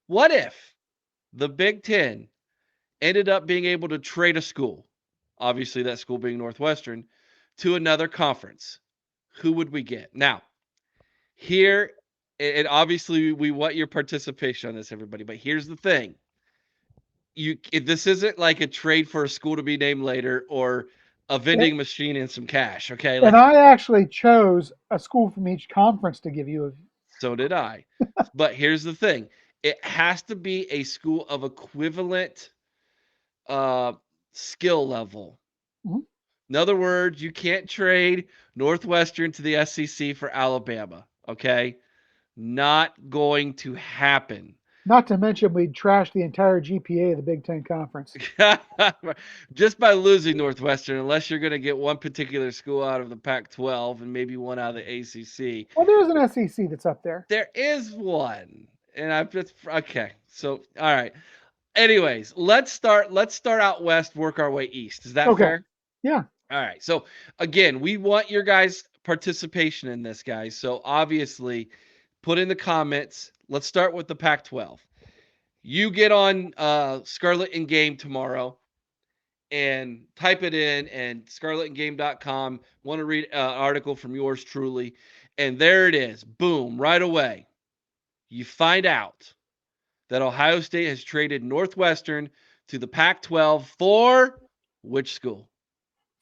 What if the Big Ten ended up being able to trade a school, obviously that school being Northwestern, to another conference? Who would we get? Now, here, and obviously we want your participation on this, everybody, but here's the thing. This isn't like a trade for a school to be named later or a And vending machine and some cash, okay? and Like, I actually chose a school from each conference to give you a. so did I. But here's the thing. It has to be a school of equivalent uh skill level. Mhm. In other words, you can't trade Northwestern to the SEC for Alabama, okay? Not going to happen. Not to mention we'd trash the entire GPA of the Big Ten Conference. Just by losing Northwestern, unless you're going to get one particular school out of the Pac 12 and maybe one out of the ACC. Well, there's an SEC that's up there. There is one. And I've just, okay. So, all right. Anyways, let's start out west, work our way east. Is that Okay. fair? Yeah. All right. So again, we want your guys' participation in this, guys. So obviously, put in the comments. Let's start with the Pac-12. You get on Scarlet and Game tomorrow and type it in and scarletandgame.com. Want to read an article from yours truly. And there it is. Boom, right away. You find out that Ohio State has traded Northwestern to the Pac 12 for which school?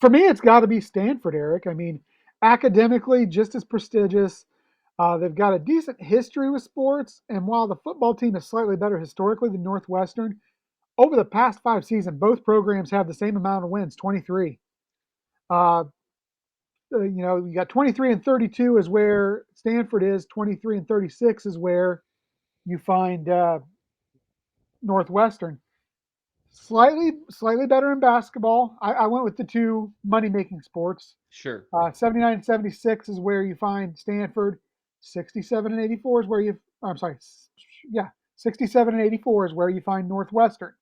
For me, it's got to be Stanford, Eric. I mean, academically, just as prestigious. They've got a decent history with sports, and while the football team is slightly better historically than Northwestern, over the past 5 seasons, both programs have the same amount of wins, 23. Uh, you got 23 and 32 is where Stanford is. 23 and 36 is where you find Northwestern. Slightly better in basketball. I went with the two money making sports. Sure. 79 and 76 is where you find Stanford. 67 and 84 is where you. I'm sorry. Yeah, 67 and 84 is where you find Northwestern.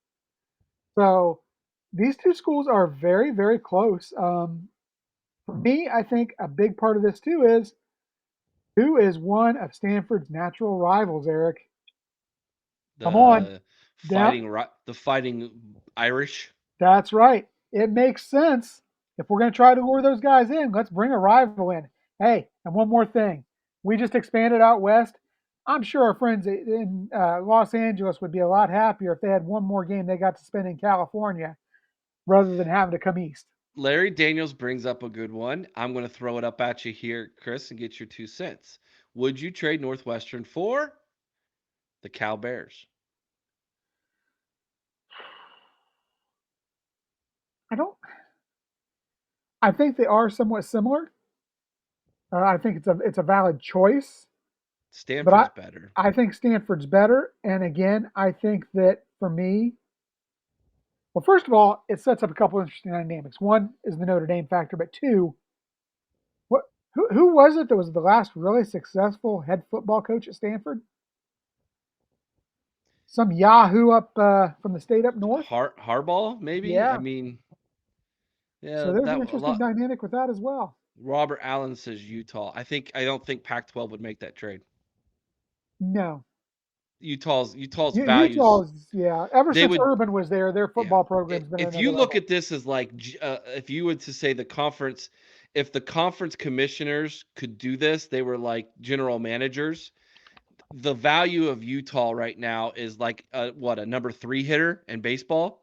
So these two schools are very, very close. For me, I think a big part of this too is who is one of Stanford's natural rivals, Eric? Come on. The Down. fighting Irish. That's right. It makes sense. If we're going to try to lure those guys in, let's bring a rival in. Hey, and one more thing. We just expanded out west. I'm sure our friends in Los Angeles would be a lot happier if they had one more game they got to spend in California rather than having to come east. Larry Daniels brings up a good one. I'm going to throw it up at you here, Chris, and get your 2 cents. Would you trade Northwestern for the Cal Bears? I don't. I think they are somewhat similar. I think it's a valid choice, but Stanford's better. I think Stanford's better. And again, I think that for me, well, first of all, it sets up a couple interesting dynamics. One is the Notre Dame factor, but two, what who was it that was the last really successful head football coach at Stanford? Some Yahoo up from the state up north. Harbaugh, maybe? I Yeah. mean, So yeah, there's that an a interesting lot. dynamic with that as well. Robert Allen says Utah. I don't think Pac-12 would make that trade. No, Utah's values. Utah's yeah. Ever They since would, Urban was there, their yeah. football program's been at If you another look level. at this as like, if you would to say the conference, if the conference commissioners could do this, they were like general managers. The value of Utah right now is like a number 3 hitter in baseball,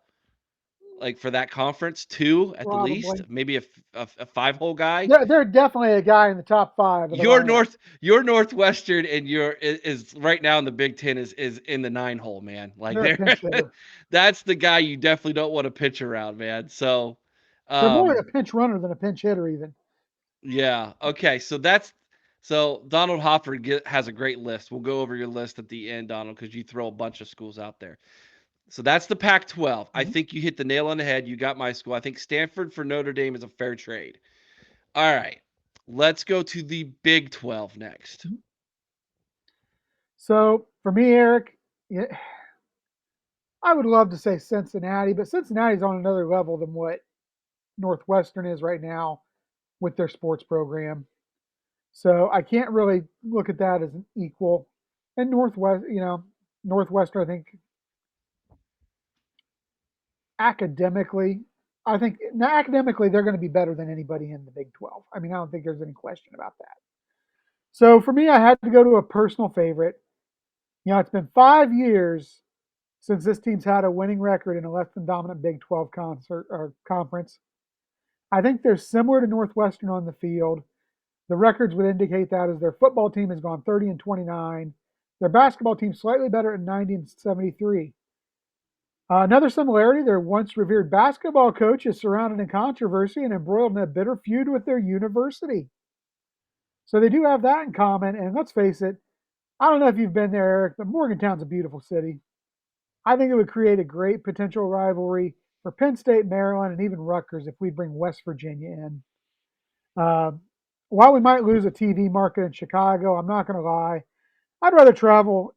like for that conference, two at the least, Probably. maybe a 5 hole guy. They're definitely a guy in the top five of the lineup. Your Northwestern and your is right now in the Big Ten is in the 9 hole, man. Like They're a they're pinch hitter. that's the guy you definitely don't want to pitch around, man. So, They're more a um, pinch runner than a pinch hitter, even. yeah, okay. So Donald Hopper has a great list. We'll go over your list at the end, Donald, because you throw a bunch of schools out there. So that's the Pac-12. I Mhm. think you hit the nail on the head. You got my school. I think Stanford for Notre Dame is a fair trade. All right. Let's go to the Big 12 next. So for me, Eric, yeah, I would love to say Cincinnati, but Cincinnati's on another level than what Northwestern is right now with their sports program. So I can't really look at that as an equal. And Northwest, Northwestern, I think academically, I think now academically they're going to be better than anybody in the Big 12. I mean, I don't think there's any question about that. So for me, I had to go to a personal favorite. You know, it's been 5 years since this team's had a winning record in a less than dominant Big 12 concert or conference. I think they're similar to Northwestern on the field. The records would indicate that as their football team has gone 30 and 29. Their basketball team slightly better at 90 and 73. Another similarity, their once revered basketball coach is surrounded in controversy and embroiled in a bitter feud with their university. So they do have that in common. And let's face it, I don't know if you've been there, Eric, but Morgantown's a beautiful city. I think it would create a great potential rivalry for Penn State, Maryland, and even Rutgers if we bring West Virginia in. Uh, while we might lose a TV market in Chicago, I'm not going to lie. I'd rather travel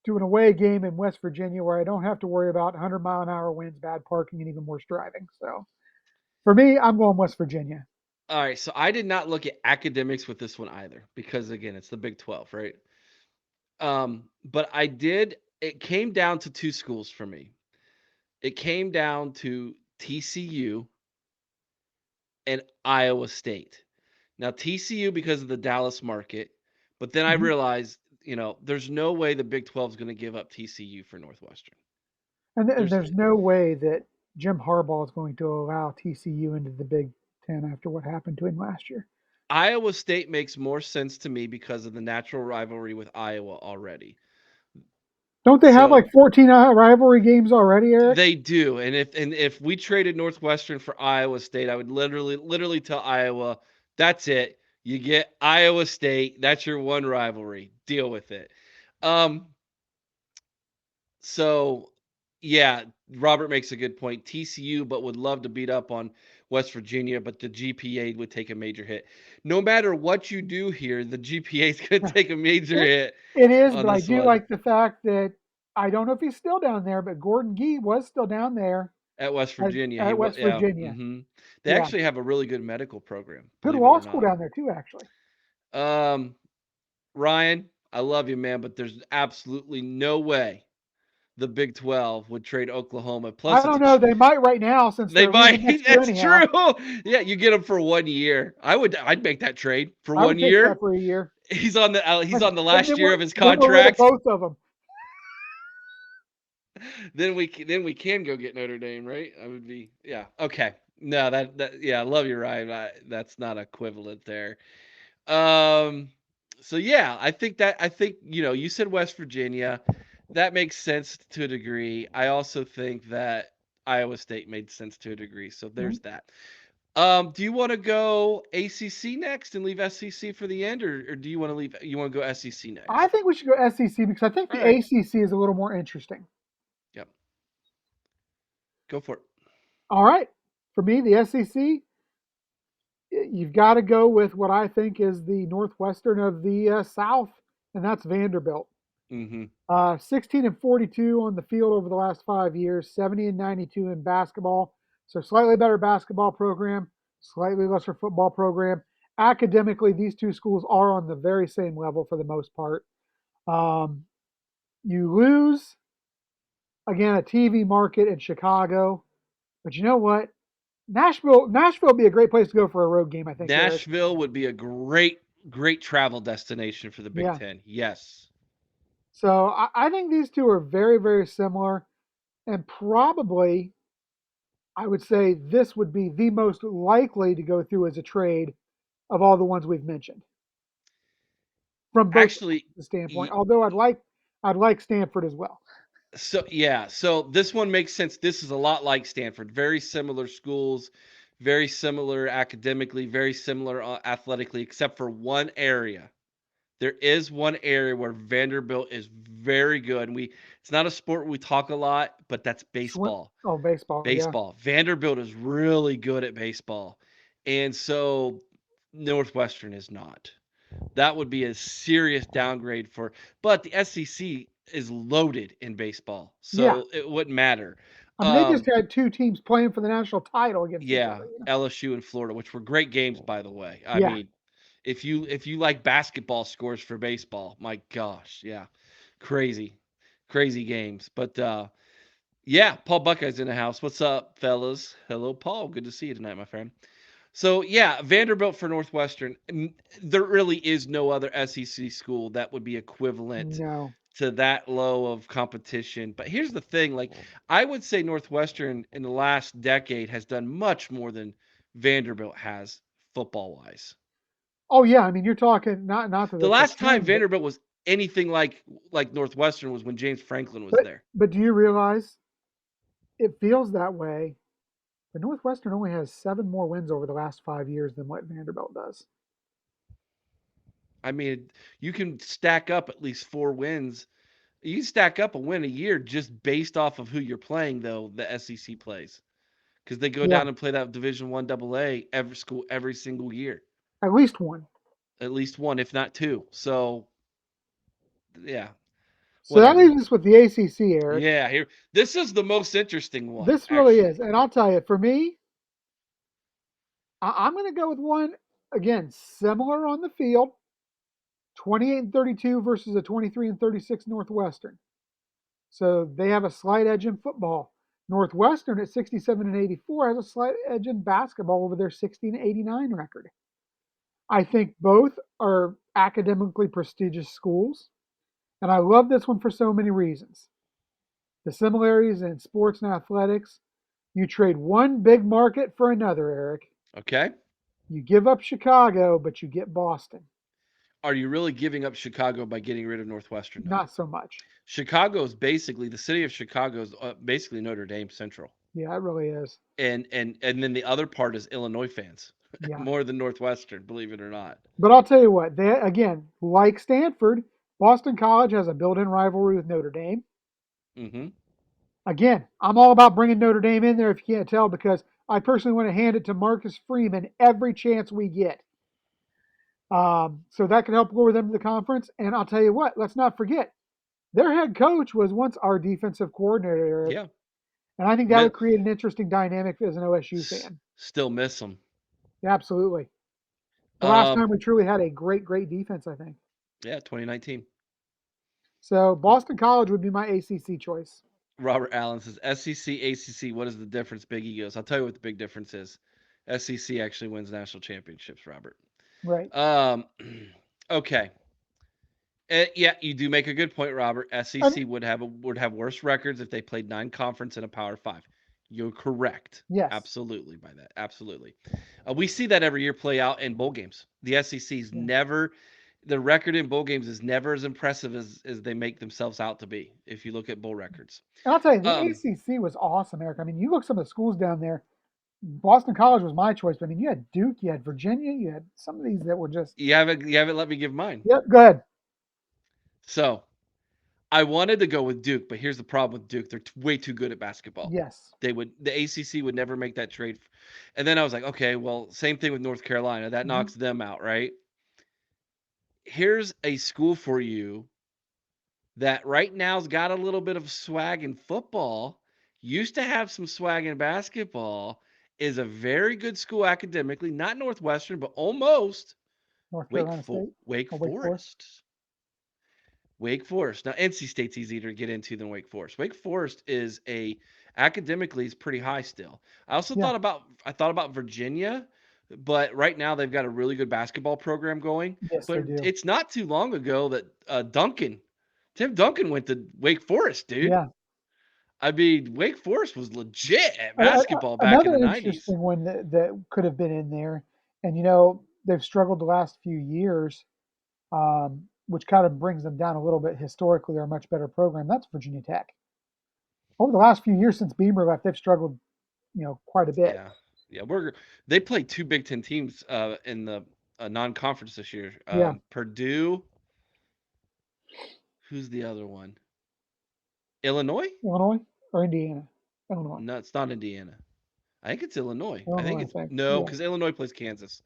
to an away game in West Virginia where I don't have to worry about 100-mile-an-hour winds, bad parking, and even worse driving. So for me, I'm going West Virginia. All right, so I did not look at academics with this one either because again, it's the Big 12, right? But I did it came down to two schools for me. It came down to TCU and Iowa State. Now TCU because of the Dallas market, but then I Mhm. realized, there's no way the Big 12 is going to give up TCU for Northwestern. And There's there's no way that Jim Harbaugh is going to allow TCU into the Big Ten after what happened to him last year. Iowa State makes more sense to me because of the natural rivalry with Iowa already. Don't they have So like 14 rivalry games already, Eric? they do, and if we traded Northwestern for Iowa State, I would literally tell Iowa, that's it. You get Iowa State. That's your one rivalry. Deal with it. Um, so yeah, Robert makes a good point. TCU, but would love to beat up on West Virginia, but the GPA would take a major hit. No matter what you do here, the GPA is going to take a major It hit it is, on but I this do one like the fact that I don't know if he's still down there, but Gordon Gee was still down there at West Virginia. He at was, West yeah. Virginia. They Yeah, actually have a really good medical program, good believe it law or school not. down there too, actually. Um, Ryan, I love you, man, but there's absolutely no way the Big 12 would trade Oklahoma. I Plus, it's don't know. They might right now since they they're might. leaving next year That's anyhow. true. Yeah, you get him for 1 year. I'd make that trade for I one would take that year. for a year, He's on the and last year of his then we're rid of contract. both of them. Then we can go get Notre Dame, right? I would be, yeah. Okay. No, that yeah, I love you, Ryan. That's not equivalent there. Um, so yeah, I think you said West Virginia. That makes sense to a degree. I also think that Iowa State made sense to a degree. So there's that. Do you want to go ACC next and leave SEC for the end, or do you want to go SEC I next? think we should go SEC because I think All the right. ACC is a little more interesting. Yep. Go for it. All right, for me, the SEC, you've got to go with what I think is the Northwestern of the South, and that's Vanderbilt. Mm-hmm. 16 and 42 on the field over the last 5 years, 70 and 92 in basketball. So slightly better basketball program, slightly lesser football program. Academically, these two schools are on the very same level for the most part. Um, you lose again a TV market in Chicago, but you know what? Nashville would be a great place to go for a road game. I think, Eric. Nashville would be a great travel destination for the Big Yeah. Ten. Yes. So I think these two are very, very similar, and probably I would say this would be the most likely to go through as a trade of all the ones we've mentioned from both Actually, the standpoint. y- Although I'd like Stanford as well. so yeah, so this one makes sense. This is a lot like Stanford. Very similar schools, very similar academically, very similar athletically, except for one area. There is one area where Vanderbilt is very good. And it's not a sport we talk a lot, but that's Swim. baseball. Oh, baseball. Yeah. Baseball. Vanderbilt is really good at baseball. And so Northwestern is not. That would be a serious downgrade but the SEC is loaded in baseball. Yeah. So it wouldn't matter. I mean, they just Um, had two teams playing for the national title against each yeah, other. LSU and Florida, which were great games by the way. I Yeah. mean, if you like basketball scores for baseball, my gosh, yeah. Crazy. crazy games. But yeah, Paul Buckeye's in the house. What's up, fellas? Hello, Paul. Good to see you tonight, my friend. So yeah, Vanderbilt for Northwestern. There really is no other SEC school that would be equivalent No. to that low of competition. But here's the thing, like I would say Northwestern in the last decade has done much more than Vanderbilt has football wise. Oh yeah, I mean you're talking not that The it's a last time trend, but Vanderbilt was anything like Northwestern was when James Franklin was but there. but do you realize it feels that way? But Northwestern only has 7 more wins over the last 5 years than what Vanderbilt does. I mean, you can stack up at least 4 wins. You stack up a win a year just based off of who you're playing, though the SEC plays, because they go Yeah, down and play that Division One AA every single year, at least one. at least one, if not two. So yeah, So that whatever. leaves us with the ACC, Eric. Yeah, here. This is the most interesting one, This really is, actually. and I'll tell you, for me, I'm going to go with one again similar on the field: 28-32 versus a 23-36 Northwestern. So they have a slight edge in football. Northwestern at 67-84 has a slight edge in basketball over their 16-89 record. I think both are academically prestigious schools, and I love this one for so many reasons. The similarities in sports and athletics. You trade one big market for another, Eric. Okay. You give up Chicago, but you get Boston. Are you really giving up Chicago by getting rid of Northwestern, though? Not so much. Chicago is basically the city of Chicago is basically Notre Dame Central, Yeah, it really is. and then the other part is Illinois fans Yeah. more than Northwestern, believe it or not. But I'll tell you what, they again, like Stanford, Boston College has a built-in rivalry with Notre Dame. Hmm. Again, I'm all about bringing Notre Dame in there if you can't tell because I personally want to hand it to Marcus Freeman every chance we get. So that could help lower them to the conference. And I'll tell you what, let's not forget, their head coach was once our defensive coordinator, Eric. Yeah, And I think that Mi- would create an interesting dynamic as an OSU fan. still miss them. Yeah, absolutely. The last Um, time we truly had a great, great defense, I think. yeah, 2019. So Boston College would be my ACC choice. Robert Allen says SEC, ACC. What is the difference? Big egos. I'll tell you what the big difference is. SEC actually wins national championships, Robert. Right. Um, okay. Yeah, you do make a good point, Robert. And SEC would have worse records if they played 9 conference in a Power Five. You're correct. yes. Absolutely by that. Absolutely. We see that every year play out in bowl games. The SEC's Yeah. never the record in bowl games is never as impressive as they make themselves out to be. If you look at bowl records. And I'll tell you, the Um, ACC was awesome, Eric. I mean, you look some of the schools down there. Boston College was my choice, but I mean, you had Duke, you had Virginia, you had some of these that were just. you haven't let me give mine. Yep. Go ahead. So I wanted to go with Duke, but here's the problem with Duke. They're way too good at basketball. Yes. The ACC would never make that trade. And then I was like, okay, well, same thing with North Carolina. That Hmm. knocks them out, right? Here's a school for you that right now's got a little bit of swag in football, used to have some swag in basketball, is a very good school academically, not Northwestern, but almost North Carolina State Wake or Wake Forest. Forest. Wake Forest. Now, NC State's easier to get into than Wake Forest. Wake Forest is academically is pretty high still. Yeah. I thought about Virginia, but right now they've got a really good basketball program going. Yes, they But do. it's not too long ago that Tim Duncan went to Wake Forest, dude. Yeah. I mean, Wake Forest was legit at basketball back in Another the 90s. interesting one that could have been in there, and you know they've struggled the last few years, which kind of brings them down a little bit historically. They're a much better program. That's Virginia Tech. Over the last few years since Beamer left, they've struggled, quite a bit. Yeah. Yeah, they played two Big Ten teams in the non-conference this year. Yeah, Purdue. Who's the other one? Illinois? Illinois or Indiana, Illinois, No, it's not Indiana. I think it's Illinois. I think Illinois. I it's think. no, Yeah. because Illinois plays Kansas.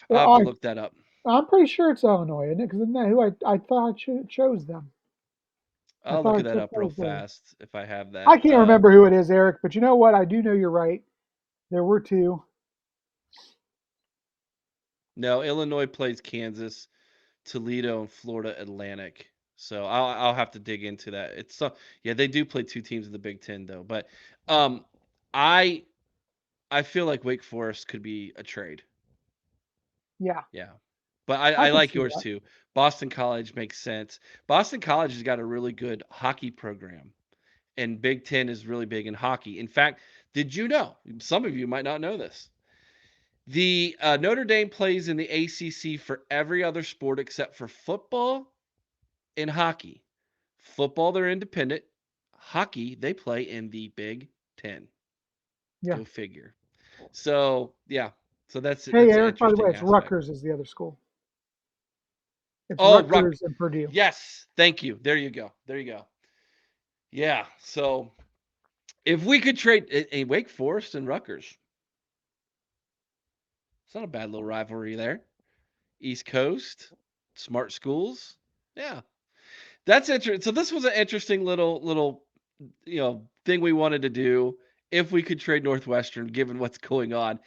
I'll have to Well, look that up. I'm pretty sure it's Illinois, isn't it? Because isn't that who I thought chose them? I I'll look thought I that took up real those there. fast if I have I that. can't remember who it is, Eric, but you know what? I do know you're right. There were two. No, Illinois plays Kansas, Toledo, and Florida Atlantic. So I'll have to dig into that. It's so yeah, they do play 2 teams in the Big Ten though, but um, I I feel like Wake Forest could be a trade. Yeah, Yeah. But I I I could like see yours that. too. Boston College makes sense. Boston College has got a really good hockey program, and Big Ten is really big in hockey. In fact, did you know? Some of you might not know this. The Notre Dame plays in the ACC for every other sport except for football and hockey. Football, they're independent. Hockey, they play in the Big Ten. Yeah. Go figure. So yeah, so Hey, that's an Eric, by the way, interesting it's aspect. Rutgers is the other school. It's Oh, Ruck. Rutgers and Purdue. Yes, thank you. There you go. There you go. Yeah. So if we could trade a Wake Forest and Rutgers, it's not a bad little rivalry there. East Coast, smart schools. Yeah, that's interesting. So this was an interesting little thing we wanted to do if we could trade Northwestern, given what's going on.